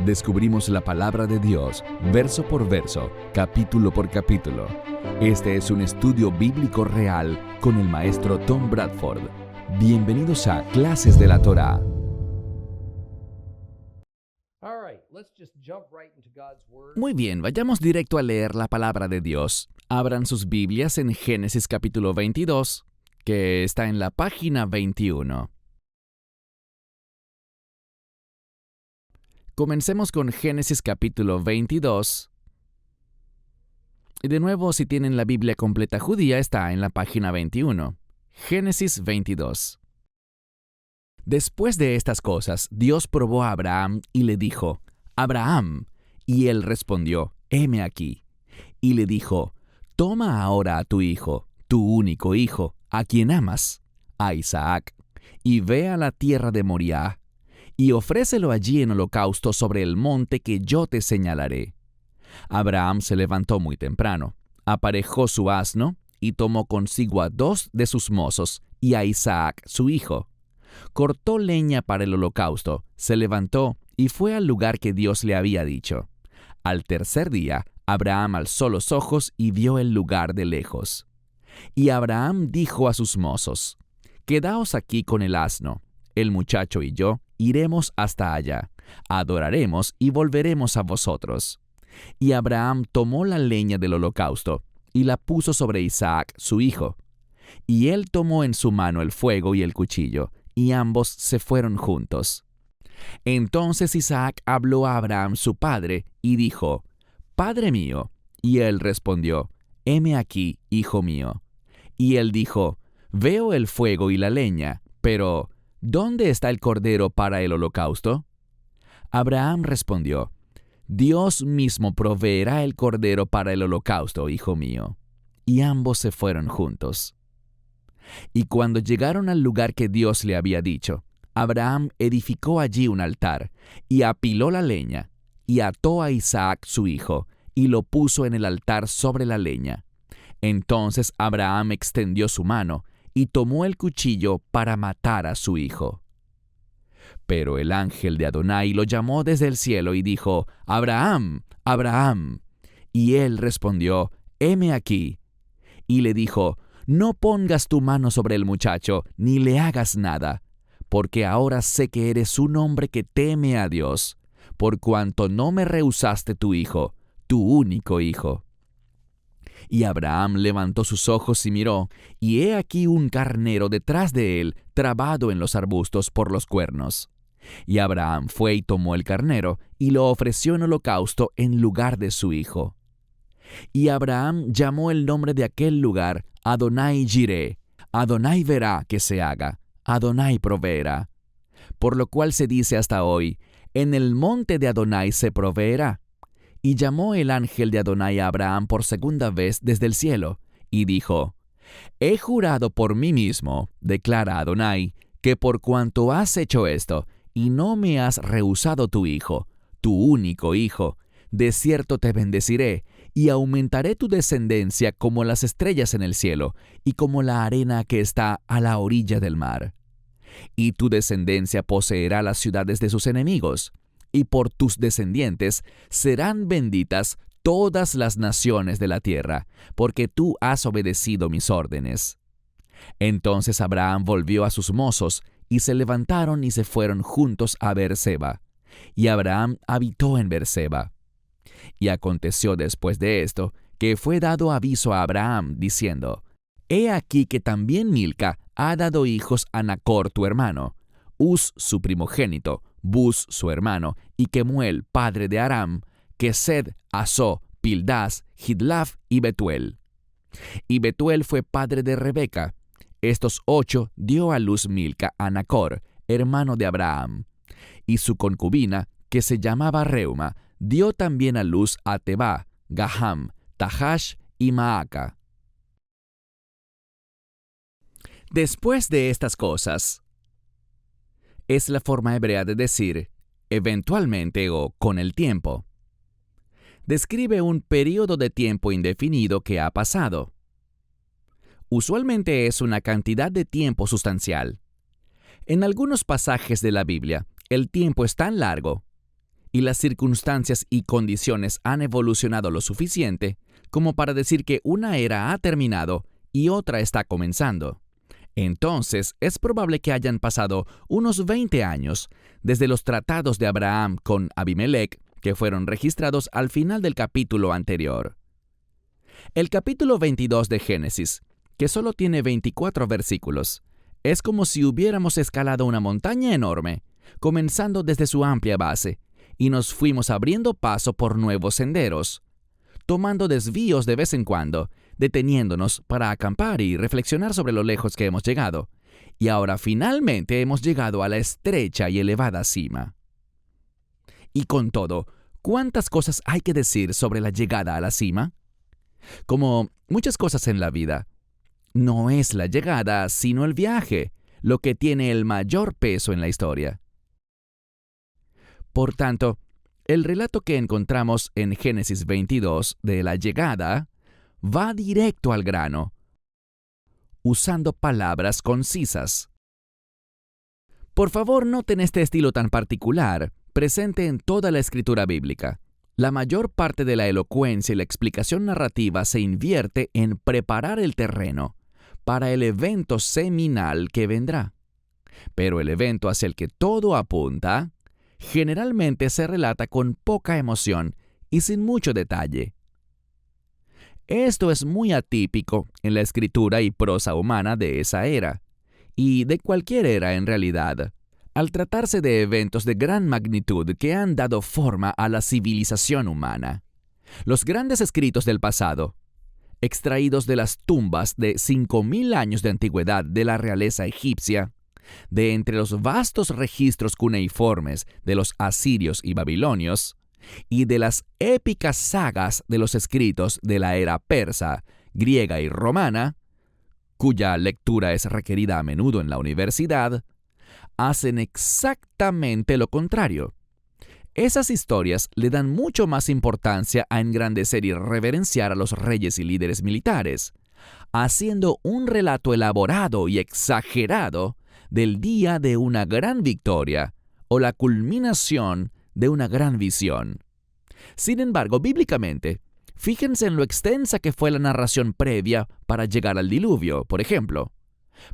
Descubrimos la palabra de Dios, verso por verso, capítulo por capítulo. Este es un estudio bíblico real con el maestro Tom Bradford. Bienvenidos a Clases de la Torá. Muy bien, vayamos directo a leer la palabra de Dios. Abran sus Biblias en Génesis capítulo 22, que está en la página 21. Comencemos con Génesis capítulo 22. Y de nuevo, si tienen la Biblia completa judía, está en la página 21. Génesis 22. Después de estas cosas, Dios probó a Abraham y le dijo: «Abraham». Y él respondió: «Heme aquí». Y le dijo: «Toma ahora a tu hijo, tu único hijo, a quien amas, a Isaac, y ve a la tierra de Moriah, y ofrécelo allí en holocausto sobre el monte que yo te señalaré». Abraham se levantó muy temprano, aparejó su asno, y tomó consigo a 2 de sus mozos y a Isaac su hijo. Cortó leña para el holocausto, se levantó y fue al lugar que Dios le había dicho. Al tercer día, Abraham alzó los ojos y vio el lugar de lejos. Y Abraham dijo a sus mozos: «Quedaos aquí con el asno, el muchacho y yo iremos hasta allá, adoraremos y volveremos a vosotros». Y Abraham tomó la leña del holocausto y la puso sobre Isaac su hijo. Y él tomó en su mano el fuego y el cuchillo, y ambos se fueron juntos. Entonces Isaac habló a Abraham su padre, y dijo: «Padre mío». Y él respondió: «Heme aquí, hijo mío». Y él dijo: «Veo el fuego y la leña, pero ¿dónde está el cordero para el holocausto?» Abraham respondió: «Dios mismo proveerá el cordero para el holocausto, hijo mío». Y ambos se fueron juntos. Y cuando llegaron al lugar que Dios le había dicho, Abraham edificó allí un altar, y apiló la leña, y ató a Isaac su hijo, y lo puso en el altar sobre la leña. Entonces Abraham extendió su mano, y tomó el cuchillo para matar a su hijo. Pero el ángel de Adonai lo llamó desde el cielo y dijo: «Abraham, Abraham». Y él respondió: «Heme aquí». Y le dijo: «No pongas tu mano sobre el muchacho, ni le hagas nada, porque ahora sé que eres un hombre que teme a Dios, por cuanto no me rehusaste tu hijo, tu único hijo». Y Abraham levantó sus ojos y miró, y he aquí un carnero detrás de él, trabado en los arbustos por los cuernos. Y Abraham fue y tomó el carnero, y lo ofreció en holocausto en lugar de su hijo. Y Abraham llamó el nombre de aquel lugar Adonai Jireh: Adonai verá que se haga, Adonai proveerá. Por lo cual se dice hasta hoy: en el monte de Adonai se proveerá. Y llamó el ángel de Adonai a Abraham por segunda vez desde el cielo, y dijo: «He jurado por mí mismo, declara Adonai, que por cuanto has hecho esto, y no me has rehusado tu hijo, tu único hijo, de cierto te bendeciré, y aumentaré tu descendencia como las estrellas en el cielo, y como la arena que está a la orilla del mar. Y tu descendencia poseerá las ciudades de sus enemigos, y por tus descendientes serán benditas todas las naciones de la tierra, porque tú has obedecido mis órdenes». Entonces Abraham volvió a sus mozos, y se levantaron y se fueron juntos a Beerseba. Y Abraham habitó en Beerseba. Y aconteció después de esto, que fue dado aviso a Abraham, diciendo: «He aquí que también Milca ha dado hijos a Nachor tu hermano, Uz su primogénito, Buz su hermano, y Kemuel padre de Aram, Kesed, Asó, Pildas, Jidlaf y Betuel. Y Betuel fue padre de Rebeca. Estos 8 dio a luz Milca a Nachor, hermano de Abraham. Y su concubina, que se llamaba Reuma, dio también a luz a Teba, Gaham, Tahash y Maaca. Después de estas cosas, es la forma hebrea de decir eventualmente o con el tiempo. Describe un periodo de tiempo indefinido que ha pasado. Usualmente es una cantidad de tiempo sustancial. En algunos pasajes de la Biblia, el tiempo es tan largo, y las circunstancias y condiciones han evolucionado lo suficiente como para decir que una era ha terminado y otra está comenzando. Entonces, es probable que hayan pasado unos 20 años desde los tratados de Abraham con Abimelech, que fueron registrados al final del capítulo anterior. El capítulo 22 de Génesis, que solo tiene 24 versículos, es como si hubiéramos escalado una montaña enorme, comenzando desde su amplia base, y nos fuimos abriendo paso por nuevos senderos, tomando desvíos de vez en cuando, deteniéndonos para acampar y reflexionar sobre lo lejos que hemos llegado. Y ahora finalmente hemos llegado a la estrecha y elevada cima. Y con todo, ¿cuántas cosas hay que decir sobre la llegada a la cima? Como muchas cosas en la vida, no es la llegada, sino el viaje, lo que tiene el mayor peso en la historia. Por tanto, el relato que encontramos en Génesis 22 de la llegada va directo al grano, usando palabras concisas. Por favor, noten este estilo tan particular, presente en toda la escritura bíblica. La mayor parte de la elocuencia y la explicación narrativa se invierte en preparar el terreno para el evento seminal que vendrá. Pero el evento hacia el que todo apunta generalmente se relata con poca emoción y sin mucho detalle. Esto es muy atípico en la escritura y prosa humana de esa era, y de cualquier era en realidad, al tratarse de eventos de gran magnitud que han dado forma a la civilización humana. Los grandes escritos del pasado, extraídos de las tumbas de 5.000 años de antigüedad de la realeza egipcia, de entre los vastos registros cuneiformes de los asirios y babilonios, y de las épicas sagas de los escritos de la era persa, griega y romana, cuya lectura es requerida a menudo en la universidad, hacen exactamente lo contrario. Esas historias le dan mucho más importancia a engrandecer y reverenciar a los reyes y líderes militares, haciendo un relato elaborado y exagerado del día de una gran victoria o la culminación de una gran visión. Sin embargo, bíblicamente, fíjense en lo extensa que fue la narración previa para llegar al diluvio, por ejemplo,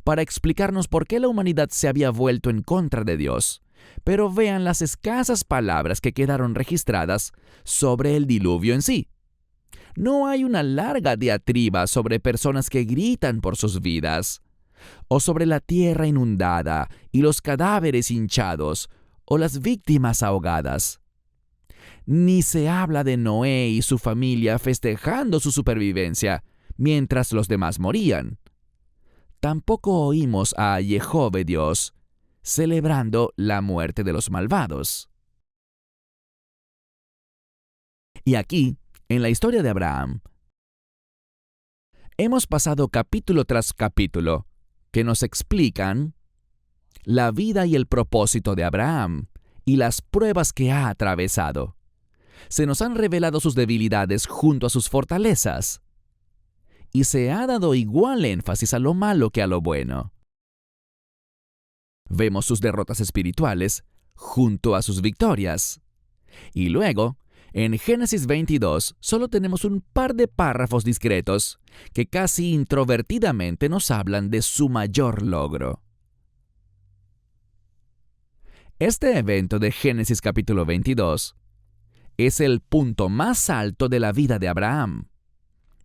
para explicarnos por qué la humanidad se había vuelto en contra de Dios. Pero vean las escasas palabras que quedaron registradas sobre el diluvio en sí. No hay una larga diatriba sobre personas que gritan por sus vidas, o sobre la tierra inundada y los cadáveres hinchados, o las víctimas ahogadas. Ni se habla de Noé y su familia festejando su supervivencia mientras los demás morían. Tampoco oímos a Jehova Dios celebrando la muerte de los malvados. Y aquí, en la historia de Abraham, hemos pasado capítulo tras capítulo que nos explican la vida y el propósito de Abraham y las pruebas que ha atravesado. Se nos han revelado sus debilidades junto a sus fortalezas, y se ha dado igual énfasis a lo malo que a lo bueno. Vemos sus derrotas espirituales junto a sus victorias. Y luego, en Génesis 22, solo tenemos un par de párrafos discretos que casi introvertidamente nos hablan de su mayor logro. Este evento de Génesis capítulo 22 es el punto más alto de la vida de Abraham.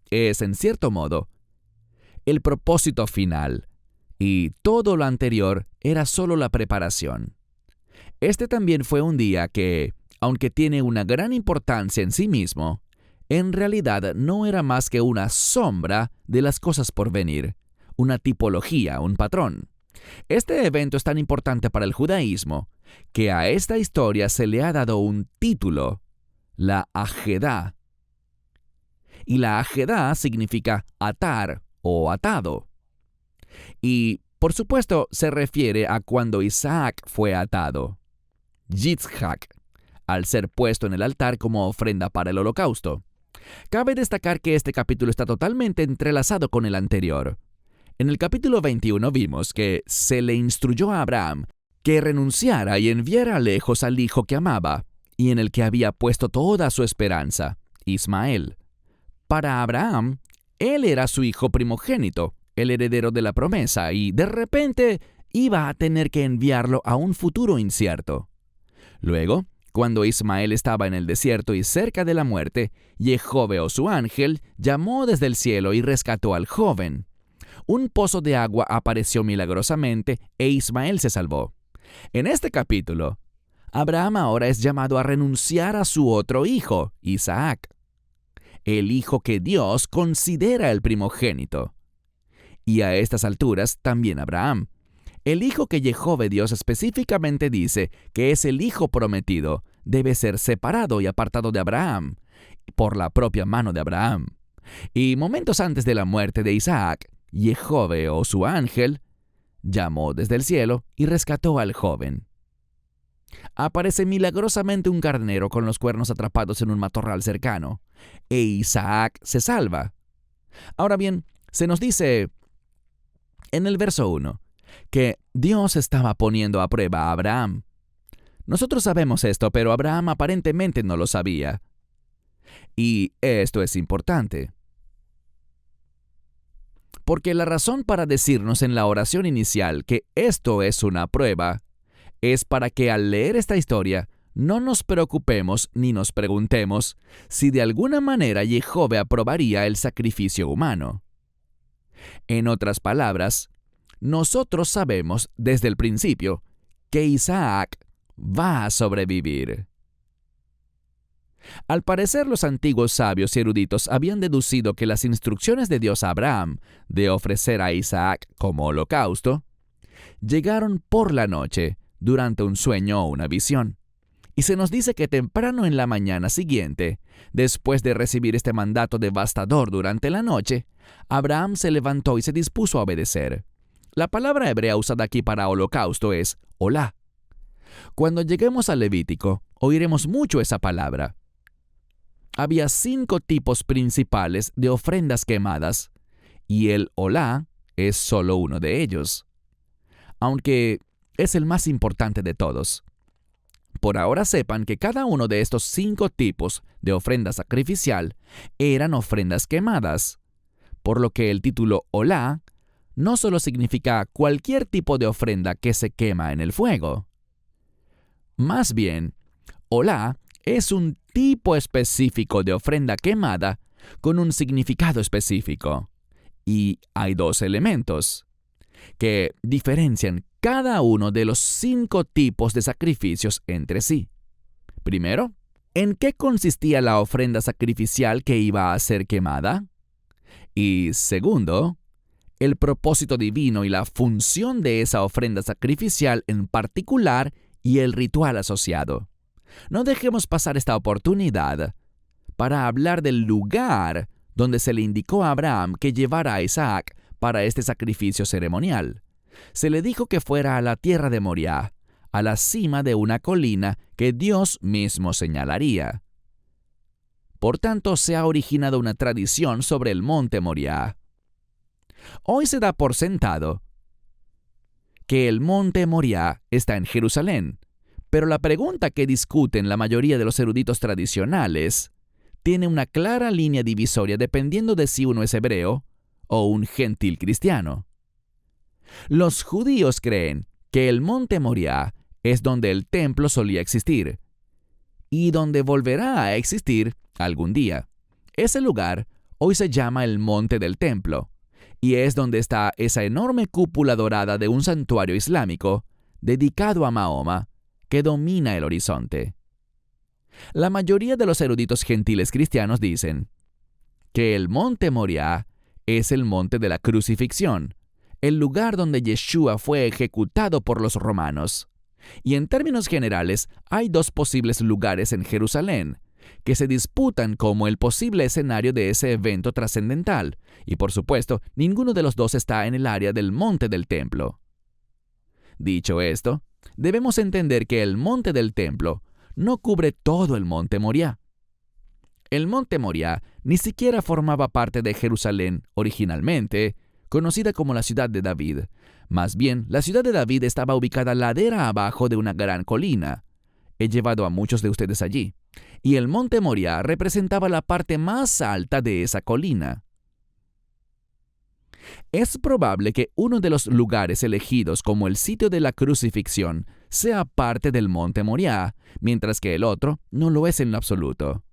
Es, en cierto modo, el propósito final, y todo lo anterior era solo la preparación. Este también fue un día que, aunque tiene una gran importancia en sí mismo, en realidad no era más que una sombra de las cosas por venir, una tipología, un patrón. Este evento es tan importante para el judaísmo que a esta historia se le ha dado un título, la Ajedá. Y la Ajedá significa atar o atado. Y, por supuesto, se refiere a cuando Isaac fue atado, Yitzhak, al ser puesto en el altar como ofrenda para el holocausto. Cabe destacar que este capítulo está totalmente entrelazado con el anterior. En el capítulo 21 vimos que se le instruyó a Abraham que renunciara y enviara lejos al hijo que amaba, y en el que había puesto toda su esperanza, Ismael. Para Abraham, él era su hijo primogénito, el heredero de la promesa, y de repente iba a tener que enviarlo a un futuro incierto. Luego, cuando Ismael estaba en el desierto y cerca de la muerte, Jehová, o su ángel, llamó desde el cielo y rescató al joven. Un pozo de agua apareció milagrosamente e Ismael se salvó. En este capítulo, Abraham ahora es llamado a renunciar a su otro hijo, Isaac, el hijo que Dios considera el primogénito. Y a estas alturas también Abraham, el hijo que Jehová Dios específicamente dice que es el hijo prometido, debe ser separado y apartado de Abraham, por la propia mano de Abraham. Y momentos antes de la muerte de Isaac, Jehová, o su ángel, llamó desde el cielo y rescató al joven. Aparece milagrosamente un carnero con los cuernos atrapados en un matorral cercano, e Isaac se salva. Ahora bien, se nos dice en el verso 1 que Dios estaba poniendo a prueba a Abraham. Nosotros sabemos esto, pero Abraham aparentemente no lo sabía. Y esto es importante, porque la razón para decirnos en la oración inicial que esto es una prueba es para que al leer esta historia no nos preocupemos ni nos preguntemos si de alguna manera Jehová aprobaría el sacrificio humano. En otras palabras, nosotros sabemos desde el principio que Isaac va a sobrevivir. Al parecer, los antiguos sabios y eruditos habían deducido que las instrucciones de Dios a Abraham de ofrecer a Isaac como holocausto llegaron por la noche durante un sueño o una visión. Y se nos dice que temprano en la mañana siguiente, después de recibir este mandato devastador durante la noche, Abraham se levantó y se dispuso a obedecer. La palabra hebrea usada aquí para holocausto es olá. Cuando lleguemos al Levítico, oiremos mucho esa palabra. Había 5 tipos principales de ofrendas quemadas, y el olá es solo uno de ellos, aunque es el más importante de todos. Por ahora sepan que cada uno de estos 5 tipos de ofrenda sacrificial eran ofrendas quemadas, por lo que el título olá no solo significa cualquier tipo de ofrenda que se quema en el fuego. Más bien, olá es un tipo específico de ofrenda quemada con un significado específico. Y hay 2 elementos que diferencian cada uno de los 5 tipos de sacrificios entre sí. Primero, ¿en qué consistía la ofrenda sacrificial que iba a ser quemada? Y segundo, el propósito divino y la función de esa ofrenda sacrificial en particular y el ritual asociado. No dejemos pasar esta oportunidad para hablar del lugar donde se le indicó a Abraham que llevara a Isaac para este sacrificio ceremonial. Se le dijo que fuera a la tierra de Moriah, a la cima de una colina que Dios mismo señalaría. Por tanto, se ha originado una tradición sobre el monte Moriah. Hoy se da por sentado que el monte Moriah está en Jerusalén, pero la pregunta que discuten la mayoría de los eruditos tradicionales tiene una clara línea divisoria dependiendo de si uno es hebreo o un gentil cristiano. Los judíos creen que el monte Moriah es donde el templo solía existir y donde volverá a existir algún día. Ese lugar hoy se llama el monte del templo y es donde está esa enorme cúpula dorada de un santuario islámico dedicado a Mahoma que domina el horizonte. La mayoría de los eruditos gentiles cristianos dicen que el monte Moriah es el monte de la crucifixión, el lugar donde Yeshua fue ejecutado por los romanos. Y en términos generales, hay 2 posibles lugares en Jerusalén que se disputan como el posible escenario de ese evento trascendental, y por supuesto, ninguno de los 2 está en el área del monte del templo. Dicho esto, debemos entender que el monte del templo no cubre todo el monte Moriah. El monte Moriah ni siquiera formaba parte de Jerusalén originalmente, conocida como la ciudad de David. Más bien, la ciudad de David estaba ubicada ladera abajo de una gran colina, He llevado a muchos de ustedes allí, y el monte Moriah representaba la parte más alta de esa colina. Es probable que uno de los lugares elegidos como el sitio de la crucifixión sea parte del monte Moriah, mientras que el otro no lo es en lo absoluto.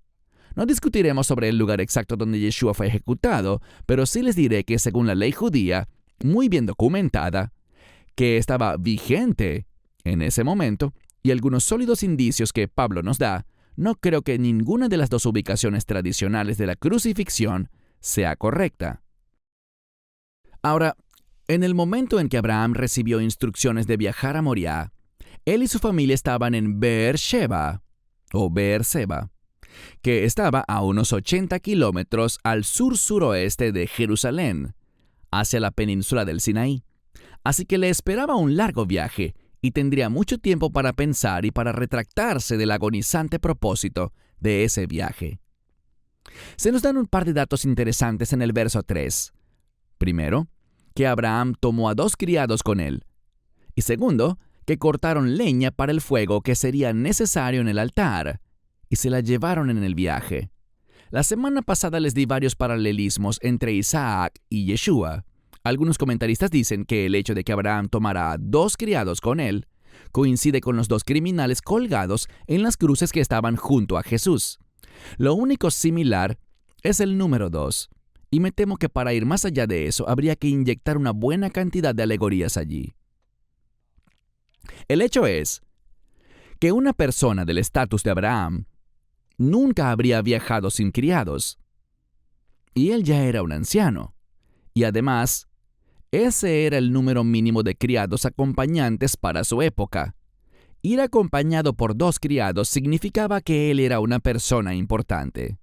No discutiremos sobre el lugar exacto donde Yeshua fue ejecutado, pero sí les diré que según la ley judía, muy bien documentada, que estaba vigente en ese momento, y algunos sólidos indicios que Pablo nos da, no creo que ninguna de las dos ubicaciones tradicionales de la crucifixión sea correcta. Ahora, en el momento en que Abraham recibió instrucciones de viajar a Moriah, él y su familia estaban en Beer-Sheba, que estaba a unos 80 kilómetros al sur-suroeste de Jerusalén, hacia la península del Sinaí. Así que le esperaba un largo viaje y tendría mucho tiempo para pensar y para retractarse del agonizante propósito de ese viaje. Se nos dan un par de datos interesantes en el verso 3. Primero, que Abraham tomó a 2 criados con él. Y segundo, que cortaron leña para el fuego que sería necesario en el altar, y se la llevaron en el viaje. La semana pasada les di varios paralelismos entre Isaac y Yeshua. Algunos comentaristas dicen que el hecho de que Abraham tomara a 2 criados con él coincide con los 2 criminales colgados en las cruces que estaban junto a Jesús. Lo único similar es el número 2, y me temo que para ir más allá de eso habría que inyectar una buena cantidad de alegorías allí. El hecho es que una persona del estatus de Abraham nunca habría viajado sin criados, y él ya era un anciano, y además, ese era el número mínimo de criados acompañantes para su época. Ir acompañado por 2 criados significaba que él era una persona importante.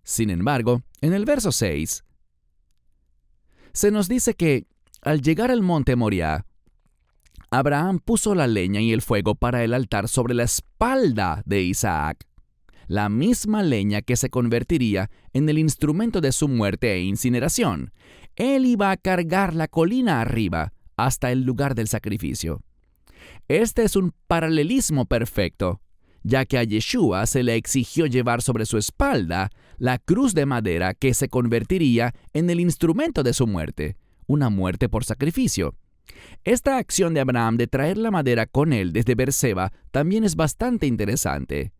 Sin embargo, en el verso 6, se nos dice que, al llegar al monte Moriah, Abraham puso la leña y el fuego para el altar sobre la espalda de Isaac, la misma leña que se convertiría en el instrumento de su muerte e incineración. Él iba a cargar la colina arriba hasta el lugar del sacrificio. Este es un paralelismo perfecto, ya que a Yeshua se le exigió llevar sobre su espalda la cruz de madera que se convertiría en el instrumento de su muerte, una muerte por sacrificio. Esta acción de Abraham de traer la madera con él desde Beerseba también es bastante interesante,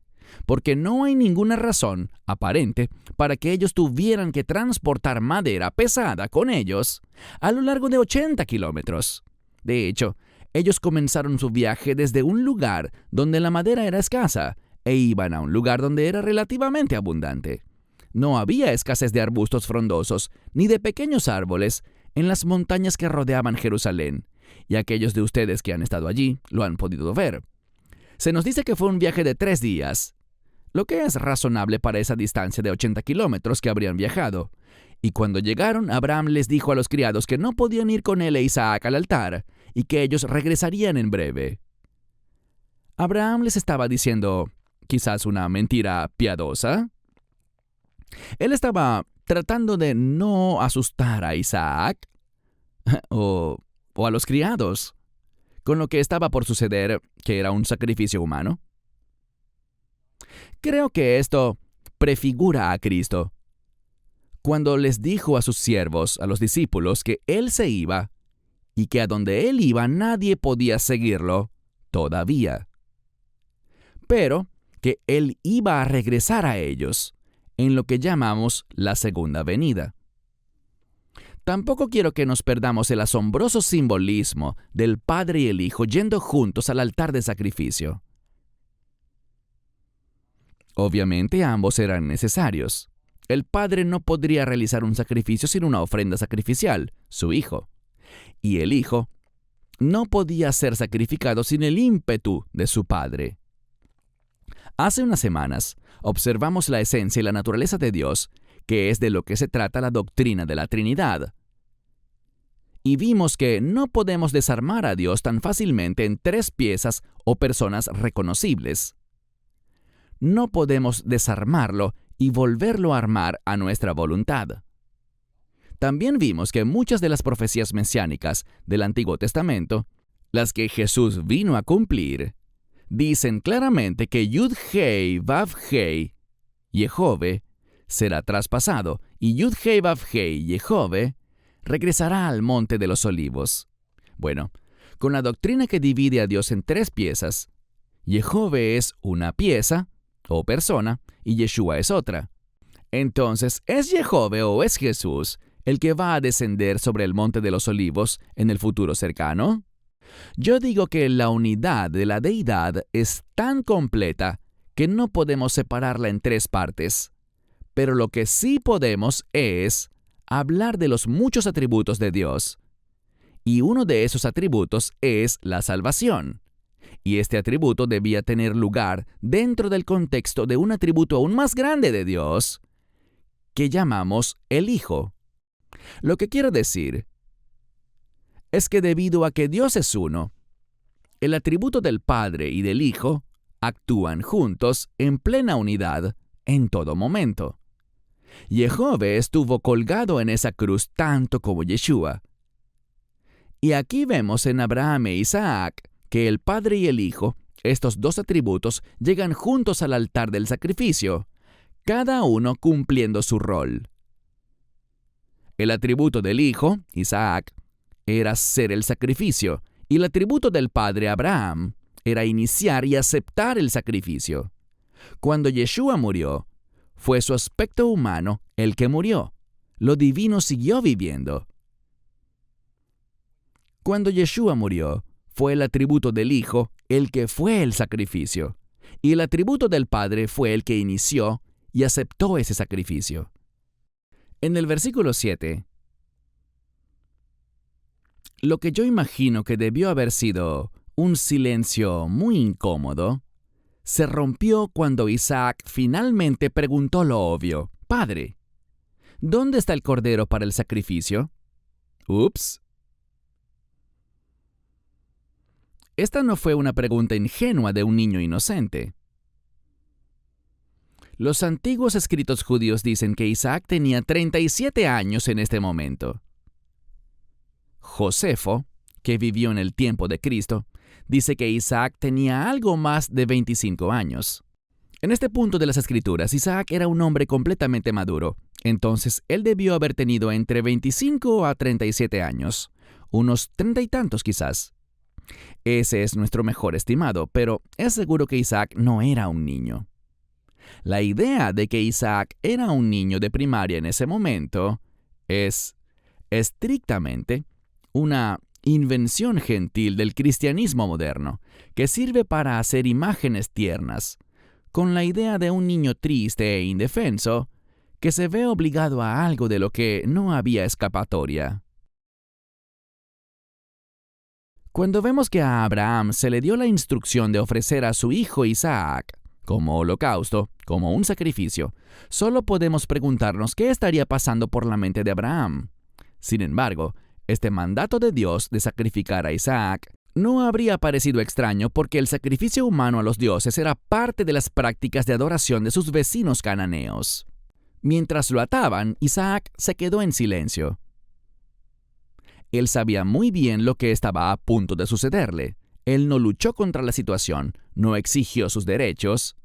porque no hay ninguna razón aparente para que ellos tuvieran que transportar madera pesada con ellos a lo largo de 80 kilómetros. De hecho, ellos comenzaron su viaje desde un lugar donde la madera era escasa e iban a un lugar donde era relativamente abundante. No había escasez de arbustos frondosos ni de pequeños árboles en las montañas que rodeaban Jerusalén, y aquellos de ustedes que han estado allí lo han podido ver. Se nos dice que fue un viaje de 3 días, lo que es razonable para esa distancia de 80 kilómetros que habrían viajado. Y cuando llegaron, Abraham les dijo a los criados que no podían ir con él e Isaac al altar, y que ellos regresarían en breve. Abraham les estaba diciendo, quizás una mentira piadosa. Él estaba tratando de no asustar a Isaac o a los criados con lo que estaba por suceder, que era un sacrificio humano. Creo que esto prefigura a Cristo, cuando les dijo a sus siervos, a los discípulos, que Él se iba y que a donde Él iba nadie podía seguirlo todavía, pero que Él iba a regresar a ellos en lo que llamamos la segunda venida. Tampoco quiero que nos perdamos el asombroso simbolismo del Padre y el Hijo yendo juntos al altar de sacrificio. Obviamente ambos eran necesarios. El Padre no podría realizar un sacrificio sin una ofrenda sacrificial, su Hijo. Y el Hijo no podía ser sacrificado sin el ímpetu de su Padre. Hace unas semanas observamos la esencia y la naturaleza de Dios, que es de lo que se trata la doctrina de la Trinidad. Y vimos que no podemos desarmar a Dios tan fácilmente en 3 piezas o personas reconocibles. No podemos desarmarlo y volverlo a armar a nuestra voluntad. También vimos que muchas de las profecías mesiánicas del Antiguo Testamento, las que Jesús vino a cumplir, dicen claramente que Yud-Hei Vav-Hei, Yehove, será traspasado y Yud-Hei Vav-Hei, Yehove, regresará al Monte de los Olivos. Bueno, con la doctrina que divide a Dios en tres piezas, Yehove es una pieza o persona y Yeshua es otra. Entonces, ¿es Yehove o es Jesús el que va a descender sobre el Monte de los Olivos en el futuro cercano? Yo digo que la unidad de la deidad es tan completa que no podemos separarla en tres partes. Pero lo que sí podemos es hablar de los muchos atributos de Dios. Y uno de esos atributos es la salvación. Y este atributo debía tener lugar dentro del contexto de un atributo aún más grande de Dios, que llamamos el Hijo. Lo que quiero decir es que debido a que Dios es uno, el atributo del Padre y del Hijo actúan juntos en plena unidad en todo momento. Yehove estuvo colgado en esa cruz tanto como Yeshua. Y aquí vemos en Abraham e Isaac que el Padre y el Hijo, estos dos atributos, llegan juntos al altar del sacrificio, cada uno cumpliendo su rol. El atributo del Hijo, Isaac, era ser el sacrificio, y el atributo del Padre, Abraham, era iniciar y aceptar el sacrificio. Cuando Yeshua murió, fue su aspecto humano el que murió. Lo divino siguió viviendo. Cuando Yeshua murió, fue el atributo del Hijo el que fue el sacrificio, y el atributo del Padre fue el que inició y aceptó ese sacrificio. En el versículo 7, lo que yo imagino que debió haber sido un silencio muy incómodo, se rompió cuando Isaac finalmente preguntó lo obvio: «Padre, ¿dónde está el cordero para el sacrificio?» Ups. Esta no fue una pregunta ingenua de un niño inocente. Los antiguos escritos judíos dicen que Isaac tenía 37 años en este momento. Josefo, que vivió en el tiempo de Cristo, dice que Isaac tenía algo más de 25 años. En este punto de las Escrituras, Isaac era un hombre completamente maduro. Entonces, él debió haber tenido entre 25 a 37 años, unos 30 y tantos quizás. Ese es nuestro mejor estimado, pero es seguro que Isaac no era un niño. La idea de que Isaac era un niño de primaria en ese momento es estrictamente una invención gentil del cristianismo moderno, que sirve para hacer imágenes tiernas, con la idea de un niño triste e indefenso que se ve obligado a algo de lo que no había escapatoria. Cuando vemos que a Abraham se le dio la instrucción de ofrecer a su hijo Isaac como holocausto, como un sacrificio, solo podemos preguntarnos qué estaría pasando por la mente de Abraham. Sin embargo, este mandato de Dios de sacrificar a Isaac no habría parecido extraño porque el sacrificio humano a los dioses era parte de las prácticas de adoración de sus vecinos cananeos. Mientras lo ataban, Isaac se quedó en silencio. Él sabía muy bien lo que estaba a punto de sucederle. Él no luchó contra la situación, no exigió sus derechos,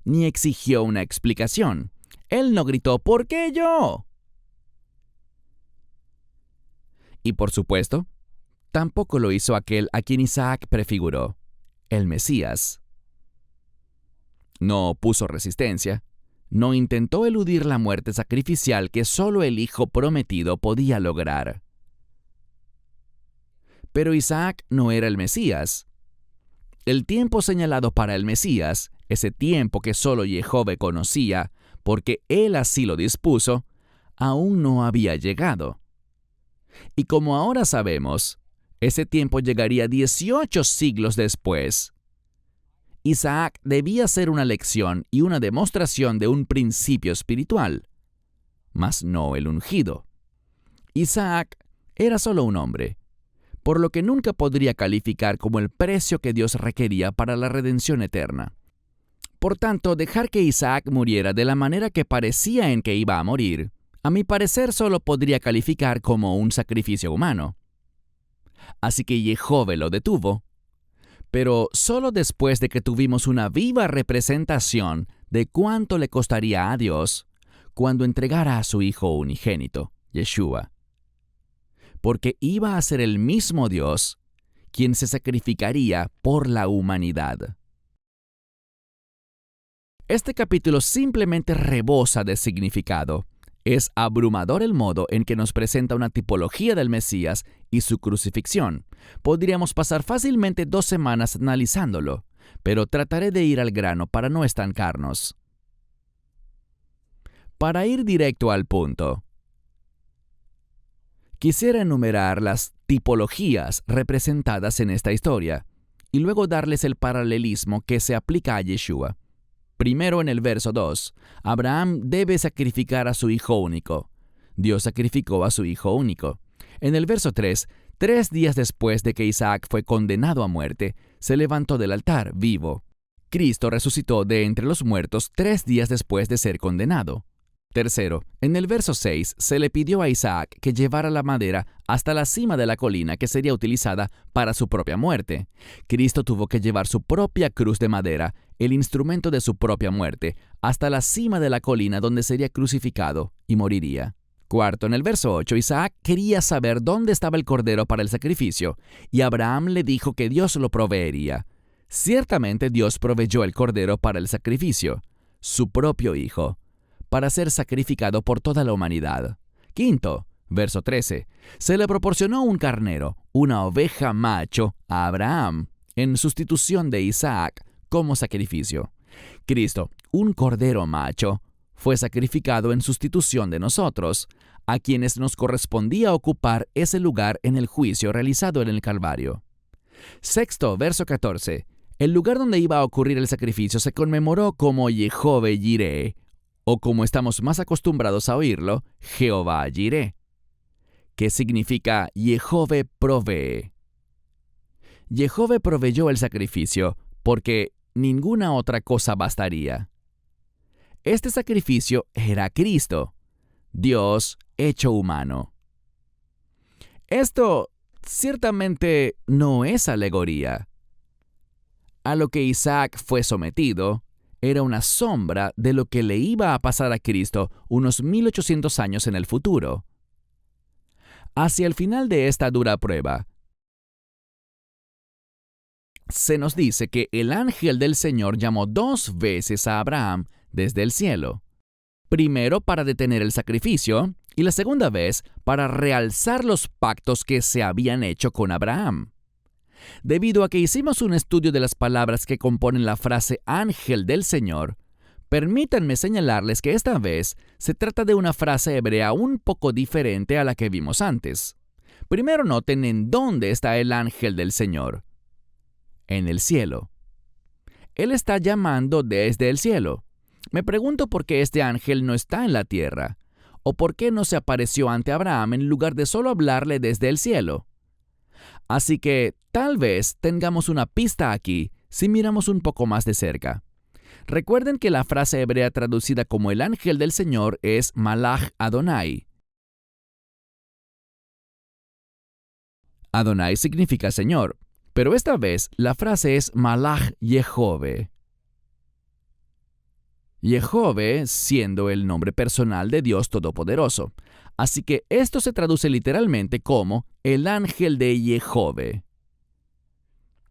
ni exigió una explicación. Él no gritó: «¿Por qué yo?». Y por supuesto, tampoco lo hizo aquel a quien Isaac prefiguró, el Mesías. No opuso resistencia, no intentó eludir la muerte sacrificial que solo el Hijo prometido podía lograr. Pero Isaac no era el Mesías. El tiempo señalado para el Mesías, ese tiempo que solo Yehove conocía, porque él así lo dispuso, aún no había llegado. Y como ahora sabemos, ese tiempo llegaría 18 siglos después. Isaac debía ser una lección y una demostración de un principio espiritual, mas no el ungido. Isaac era solo un hombre, por lo que nunca podría calificar como el precio que Dios requería para la redención eterna. Por tanto, dejar que Isaac muriera de la manera que parecía en que iba a morir, a mi parecer solo podría calificar como un sacrificio humano. Así que Yehove lo detuvo, pero solo después de que tuvimos una viva representación de cuánto le costaría a Dios cuando entregara a su Hijo unigénito, Yeshua. Porque iba a ser el mismo Dios quien se sacrificaría por la humanidad. Este capítulo simplemente rebosa de significado. Es abrumador el modo en que nos presenta una tipología del Mesías y su crucifixión. Podríamos pasar fácilmente 2 semanas analizándolo, pero trataré de ir al grano para no estancarnos. Para ir directo al punto, quisiera enumerar las tipologías representadas en esta historia y luego darles el paralelismo que se aplica a Yeshua. Primero, en el verso 2, Abraham debe sacrificar a su hijo único. Dios sacrificó a su hijo único. En el verso 3, 3 días después de que Isaac fue condenado a muerte, se levantó del altar vivo. Cristo resucitó de entre los muertos 3 días después de ser condenado. Tercero, en el verso 6 se le pidió a Isaac que llevara la madera hasta la cima de la colina que sería utilizada para su propia muerte. Cristo tuvo que llevar su propia cruz de madera, el instrumento de su propia muerte, hasta la cima de la colina donde sería crucificado y moriría. Cuarto, en el verso 8, Isaac quería saber dónde estaba el cordero para el sacrificio, y Abraham le dijo que Dios lo proveería. Ciertamente Dios proveyó el cordero para el sacrificio, su propio hijo, para ser sacrificado por toda la humanidad. Quinto, verso 13, se le proporcionó un carnero, una oveja macho, a Abraham, en sustitución de Isaac, como sacrificio. Cristo, un cordero macho, fue sacrificado en sustitución de nosotros, a quienes nos correspondía ocupar ese lugar en el juicio realizado en el Calvario. Sexto, verso 14, el lugar donde iba a ocurrir el sacrificio se conmemoró como Yehove Jireh, o como estamos más acostumbrados a oírlo, Jehová Jireh, que significa Yehove provee. Yehove proveyó el sacrificio porque ninguna otra cosa bastaría. Este sacrificio era Cristo, Dios hecho humano. Esto ciertamente no es alegoría. A lo que Isaac fue sometido era una sombra de lo que le iba a pasar a Cristo unos 1800 años en el futuro. Hacia el final de esta dura prueba, se nos dice que el ángel del Señor llamó 2 veces a Abraham desde el cielo. Primero para detener el sacrificio y la segunda vez para realzar los pactos que se habían hecho con Abraham. Debido a que hicimos un estudio de las palabras que componen la frase ángel del Señor, permítanme señalarles que esta vez se trata de una frase hebrea un poco diferente a la que vimos antes. Primero noten en dónde está el ángel del Señor. En el cielo. Él está llamando desde el cielo. Me pregunto por qué este ángel no está en la tierra, o por qué no se apareció ante Abraham en lugar de solo hablarle desde el cielo. Así que tal vez tengamos una pista aquí si miramos un poco más de cerca. Recuerden que la frase hebrea traducida como el ángel del Señor es Malach Adonai. Adonai significa Señor, pero esta vez la frase es Malach Yehove. Yehove siendo el nombre personal de Dios Todopoderoso. Así que esto se traduce literalmente como el ángel de Yehove.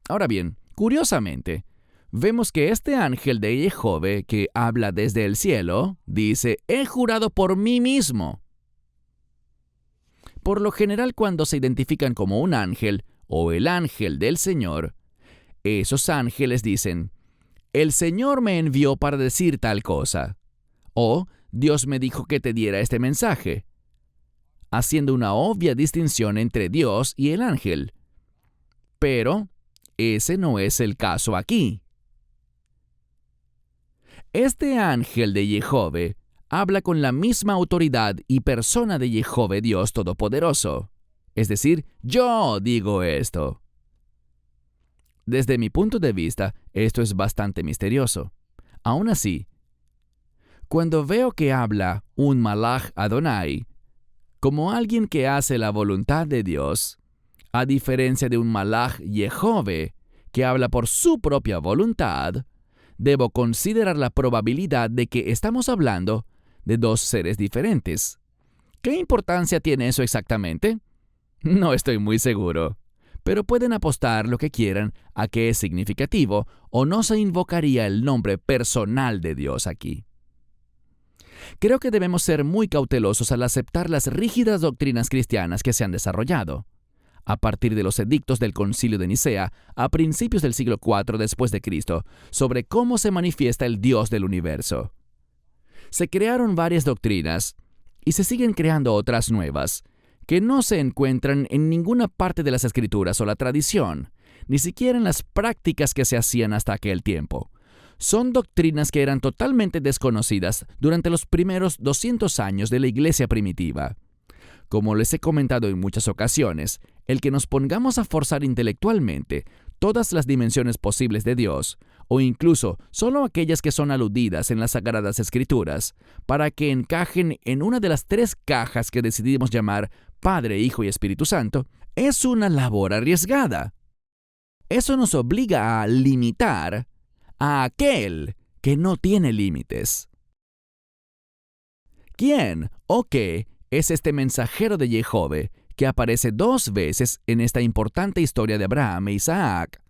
Ahora bien, curiosamente, vemos que este ángel de Yehove que habla desde el cielo dice, he jurado por mí mismo. Por lo general, cuando se identifican como un ángel o el ángel del Señor, esos ángeles dicen, el Señor me envió para decir tal cosa, o Dios me dijo que te diera este mensaje, haciendo una obvia distinción entre Dios y el ángel. Pero ese no es el caso aquí. Este ángel de Yehove habla con la misma autoridad y persona de Yehove Dios Todopoderoso. Es decir, yo digo esto. Desde mi punto de vista, esto es bastante misterioso. Aún así, cuando veo que habla un Malach Adonai, como alguien que hace la voluntad de Dios, a diferencia de un Malach Yehove, que habla por su propia voluntad, debo considerar la probabilidad de que estamos hablando de dos seres diferentes. ¿Qué importancia tiene eso exactamente? No estoy muy seguro, pero pueden apostar lo que quieran a que es significativo o no se invocaría el nombre personal de Dios aquí. Creo que debemos ser muy cautelosos al aceptar las rígidas doctrinas cristianas que se han desarrollado a partir de los edictos del Concilio de Nicea a principios del siglo IV después de Cristo sobre cómo se manifiesta el Dios del universo. Se crearon varias doctrinas y se siguen creando otras nuevas que no se encuentran en ninguna parte de las Escrituras o la tradición, ni siquiera en las prácticas que se hacían hasta aquel tiempo. Son doctrinas que eran totalmente desconocidas durante los primeros 200 años de la Iglesia primitiva. Como les he comentado en muchas ocasiones, el que nos pongamos a forzar intelectualmente todas las dimensiones posibles de Dios, o incluso solo aquellas que son aludidas en las Sagradas Escrituras, para que encajen en una de las tres cajas que decidimos llamar Padre, Hijo y Espíritu Santo, es una labor arriesgada. Eso nos obliga a limitar a aquel que no tiene límites. ¿Quién o qué es este mensajero de Jehova que aparece dos veces en esta importante historia de Abraham e Isaac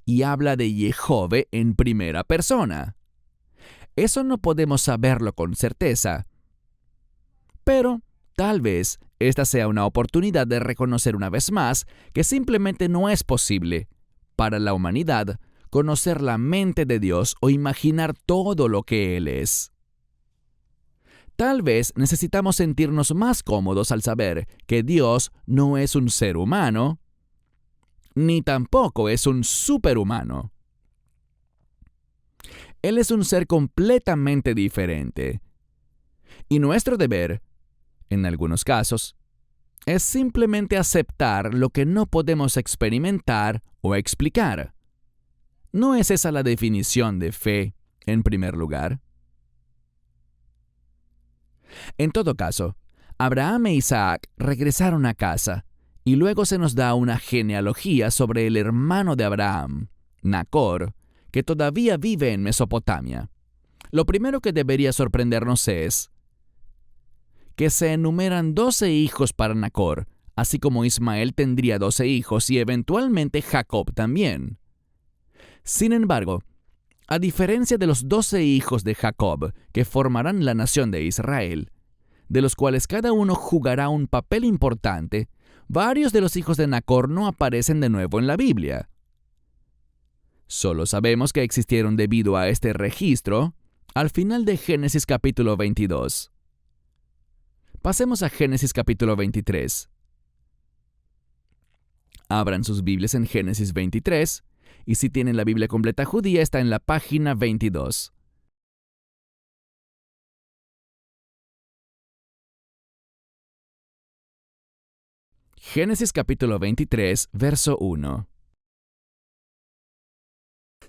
y habla de Jehova en primera persona? Eso no podemos saberlo con certeza, pero tal vez esta sea una oportunidad de reconocer una vez más que simplemente no es posible para la humanidad conocer la mente de Dios o imaginar todo lo que Él es. Tal vez necesitamos sentirnos más cómodos al saber que Dios no es un ser humano, ni tampoco es un superhumano. Él es un ser completamente diferente. Y nuestro deber, en algunos casos, es simplemente aceptar lo que no podemos experimentar o explicar. ¿No es esa la definición de fe, en primer lugar? En todo caso, Abraham e Isaac regresaron a casa, y luego se nos da una genealogía sobre el hermano de Abraham, Nacor, que todavía vive en Mesopotamia. Lo primero que debería sorprendernos es que se enumeran 12 hijos para Nacor, así como Ismael tendría 12 hijos y eventualmente Jacob también. Sin embargo, a diferencia de los 12 hijos de Jacob que formarán la nación de Israel, de los cuales cada uno jugará un papel importante, varios de los hijos de Nacor no aparecen de nuevo en la Biblia. Solo sabemos que existieron debido a este registro al final de Génesis capítulo 22. Pasemos a Génesis capítulo 23. Abran sus Biblias en Génesis 23, y si tienen la Biblia completa judía está en la página 22. Génesis capítulo 23, verso 1.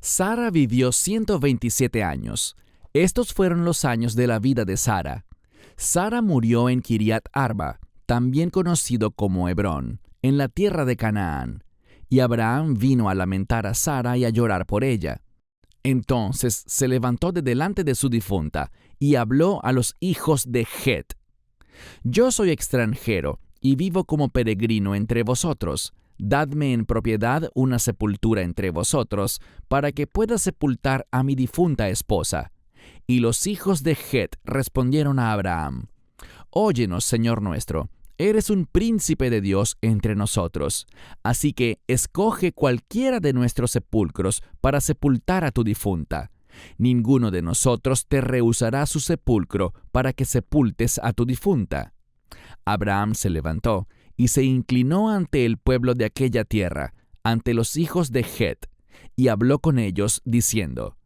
Sara vivió 127 años. Estos fueron los años de la vida de Sara. Sara murió en Kiriat Arba, también conocido como Hebrón, en la tierra de Canaán. Y Abraham vino a lamentar a Sara y a llorar por ella. Entonces se levantó de delante de su difunta y habló a los hijos de Het: Yo soy extranjero y vivo como peregrino entre vosotros. Dadme en propiedad una sepultura entre vosotros, para que pueda sepultar a mi difunta esposa. Y los hijos de Het respondieron a Abraham: Óyenos, Señor nuestro, eres un príncipe de Dios entre nosotros, así que escoge cualquiera de nuestros sepulcros para sepultar a tu difunta. Ninguno de nosotros te rehusará su sepulcro para que sepultes a tu difunta. Abraham se levantó y se inclinó ante el pueblo de aquella tierra, ante los hijos de Het, y habló con ellos, diciendo: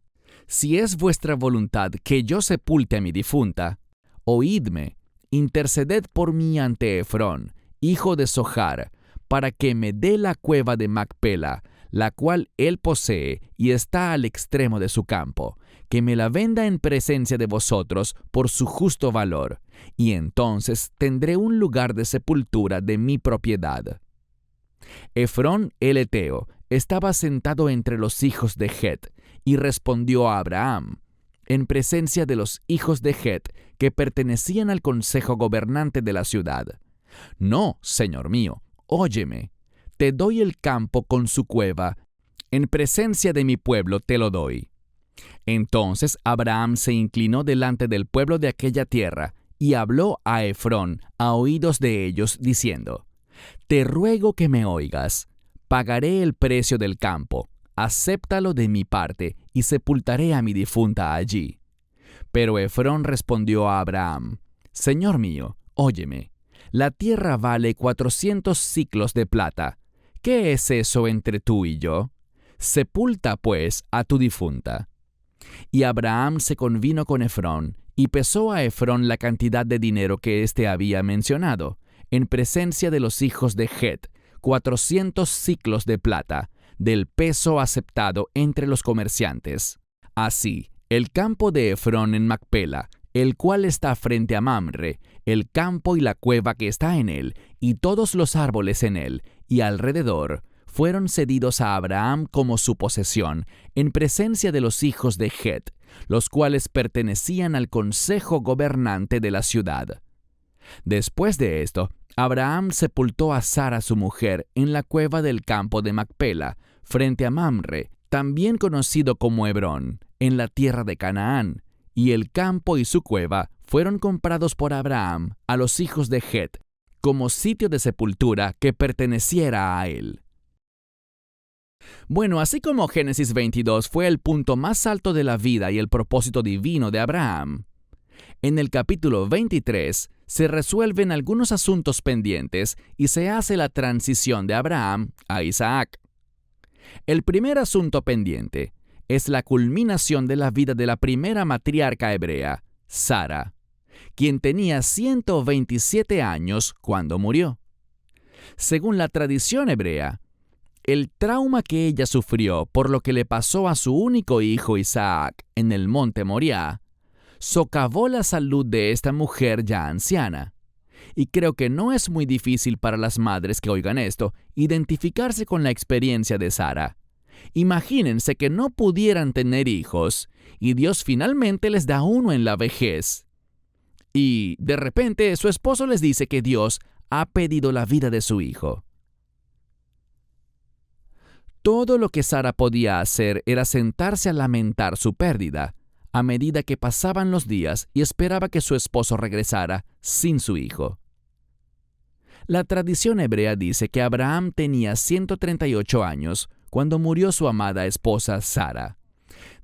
Si es vuestra voluntad que yo sepulte a mi difunta, oídme, interceded por mí ante Efrón, hijo de Zohar, para que me dé la cueva de Macpela, la cual él posee y está al extremo de su campo, que me la venda en presencia de vosotros por su justo valor, y entonces tendré un lugar de sepultura de mi propiedad. Efrón el Eteo estaba sentado entre los hijos de Het, y respondió a Abraham, en presencia de los hijos de Het que pertenecían al consejo gobernante de la ciudad: «No, señor mío, óyeme, te doy el campo con su cueva, en presencia de mi pueblo te lo doy». Entonces Abraham se inclinó delante del pueblo de aquella tierra y habló a Efrón a oídos de ellos, diciendo: «Te ruego que me oigas, pagaré el precio del campo, acéptalo de mi parte, y sepultaré a mi difunta allí». Pero Efrón respondió a Abraham: «Señor mío, óyeme, la tierra vale 400 siclos de plata. ¿Qué es eso entre tú y yo? Sepulta, pues, a tu difunta». Y Abraham se convino con Efrón, y pesó a Efrón la cantidad de dinero que éste había mencionado, en presencia de los hijos de Het, 400 siclos de plata, del peso aceptado entre los comerciantes. Así, el campo de Efrón en Macpela, el cual está frente a Mamre, el campo y la cueva que está en él, y todos los árboles en él, y alrededor, fueron cedidos a Abraham como su posesión, en presencia de los hijos de Het, los cuales pertenecían al consejo gobernante de la ciudad. Después de esto, Abraham sepultó a Sara su mujer en la cueva del campo de Macpela, frente a Mamre, también conocido como Hebrón, en la tierra de Canaán, y el campo y su cueva fueron comprados por Abraham a los hijos de Het, como sitio de sepultura que perteneciera a él. Bueno, así como Génesis 22 fue el punto más alto de la vida y el propósito divino de Abraham, en el capítulo 23 se resuelven algunos asuntos pendientes y se hace la transición de Abraham a Isaac. El primer asunto pendiente es la culminación de la vida de la primera matriarca hebrea, Sara, quien tenía 127 años cuando murió. Según la tradición hebrea, el trauma que ella sufrió por lo que le pasó a su único hijo Isaac en el monte Moriah socavó la salud de esta mujer ya anciana. Y creo que no es muy difícil para las madres que oigan esto identificarse con la experiencia de Sara. Imagínense que no pudieran tener hijos y Dios finalmente les da uno en la vejez. Y de repente su esposo les dice que Dios ha pedido la vida de su hijo. Todo lo que Sara podía hacer era sentarse a lamentar su pérdida, a medida que pasaban los días y esperaba que su esposo regresara sin su hijo. La tradición hebrea dice que Abraham tenía 138 años cuando murió su amada esposa Sara.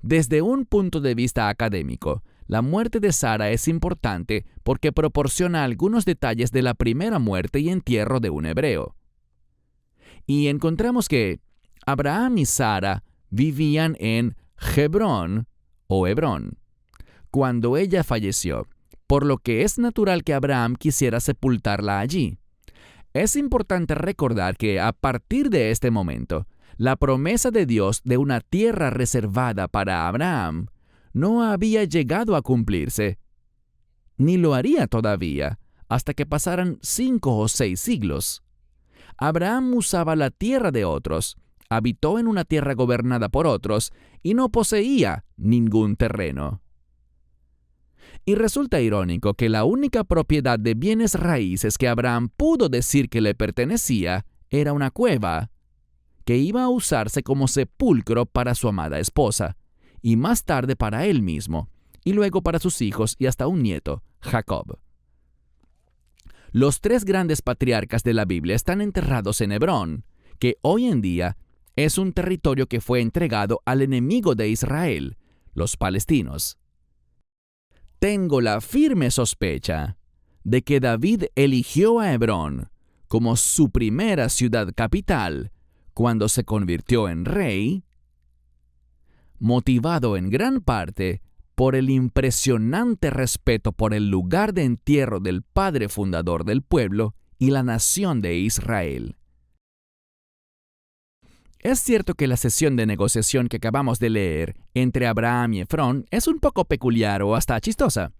Desde un punto de vista académico, la muerte de Sara es importante porque proporciona algunos detalles de la primera muerte y entierro de un hebreo. Y encontramos que Abraham y Sara vivían en Hebrón o Hebrón cuando ella falleció, por lo que es natural que Abraham quisiera sepultarla allí. Es importante recordar que a partir de este momento, la promesa de Dios de una tierra reservada para Abraham no había llegado a cumplirse, ni lo haría todavía, hasta que pasaran 5 o 6 siglos. Abraham usaba la tierra de otros, habitó en una tierra gobernada por otros y no poseía ningún terreno. Y resulta irónico que la única propiedad de bienes raíces que Abraham pudo decir que le pertenecía era una cueva, que iba a usarse como sepulcro para su amada esposa, y más tarde para él mismo, y luego para sus hijos y hasta un nieto, Jacob. Los 3 grandes patriarcas de la Biblia están enterrados en Hebrón, que hoy en día es un territorio que fue entregado al enemigo de Israel, los palestinos. Tengo la firme sospecha de que David eligió a Hebrón como su primera ciudad capital cuando se convirtió en rey, motivado en gran parte por el impresionante respeto por el lugar de entierro del padre fundador del pueblo y la nación de Israel. Es cierto que la sesión de negociación que acabamos de leer entre Abraham y Efrón es un poco peculiar o hasta chistosa.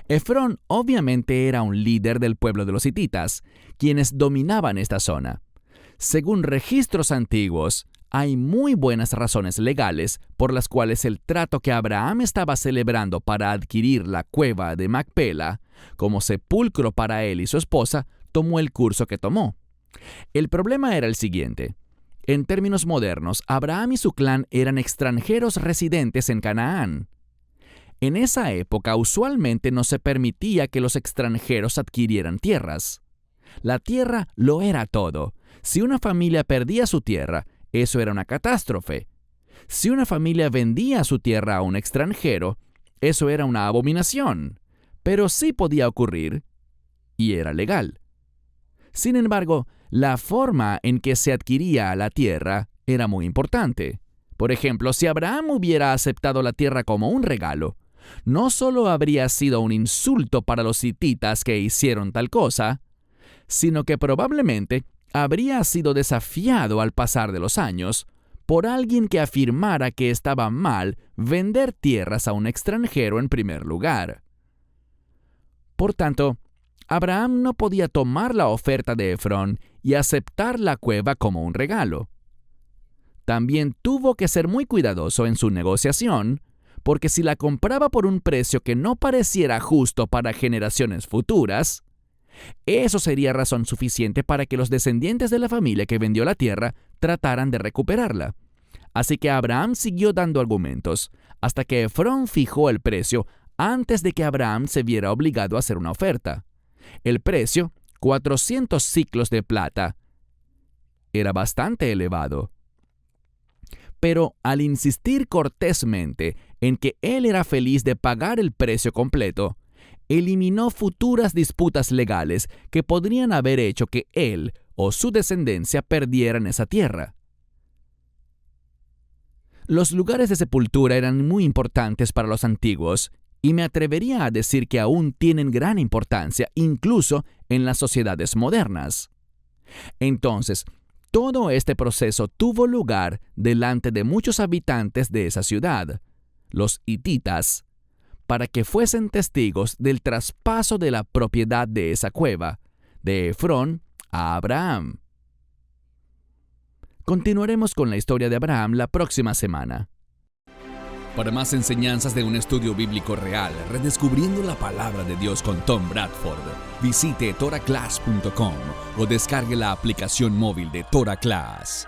Efrón obviamente era un líder del pueblo de los hititas, quienes dominaban esta zona. Según registros antiguos, hay muy buenas razones legales por las cuales el trato que Abraham estaba celebrando para adquirir la cueva de Macpela como sepulcro para él y su esposa tomó el curso que tomó. El problema era el siguiente. En términos modernos, Abraham y su clan eran extranjeros residentes en Canaán. En esa época usualmente no se permitía que los extranjeros adquirieran tierras. La tierra lo era todo. Si una familia perdía su tierra, eso era una catástrofe. Si una familia vendía su tierra a un extranjero, eso era una abominación. Pero sí podía ocurrir, y era legal. Sin embargo, la forma en que se adquiría la tierra era muy importante. Por ejemplo, si Abraham hubiera aceptado la tierra como un regalo, no solo habría sido un insulto para los hititas que hicieron tal cosa, sino que probablemente habría sido desafiado al pasar de los años por alguien que afirmara que estaba mal vender tierras a un extranjero en primer lugar. Por tanto, Abraham no podía tomar la oferta de Efrón y aceptar la cueva como un regalo. También tuvo que ser muy cuidadoso en su negociación, porque si la compraba por un precio que no pareciera justo para generaciones futuras, eso sería razón suficiente para que los descendientes de la familia que vendió la tierra trataran de recuperarla. Así que Abraham siguió dando argumentos, hasta que Efrón fijó el precio antes de que Abraham se viera obligado a hacer una oferta. El precio, 400 siclos de plata, era bastante elevado. Pero al insistir cortésmente en que él era feliz de pagar el precio completo, eliminó futuras disputas legales que podrían haber hecho que él o su descendencia perdieran esa tierra. Los lugares de sepultura eran muy importantes para los antiguos, y me atrevería a decir que aún tienen gran importancia incluso en las sociedades modernas. Entonces, todo este proceso tuvo lugar delante de muchos habitantes de esa ciudad, los hititas, para que fuesen testigos del traspaso de la propiedad de esa cueva, de Efrón a Abraham. Continuaremos con la historia de Abraham la próxima semana. Para más enseñanzas de un estudio bíblico real, redescubriendo la palabra de Dios con Tom Bradford, visite toraclass.com o descargue la aplicación móvil de Torah Class.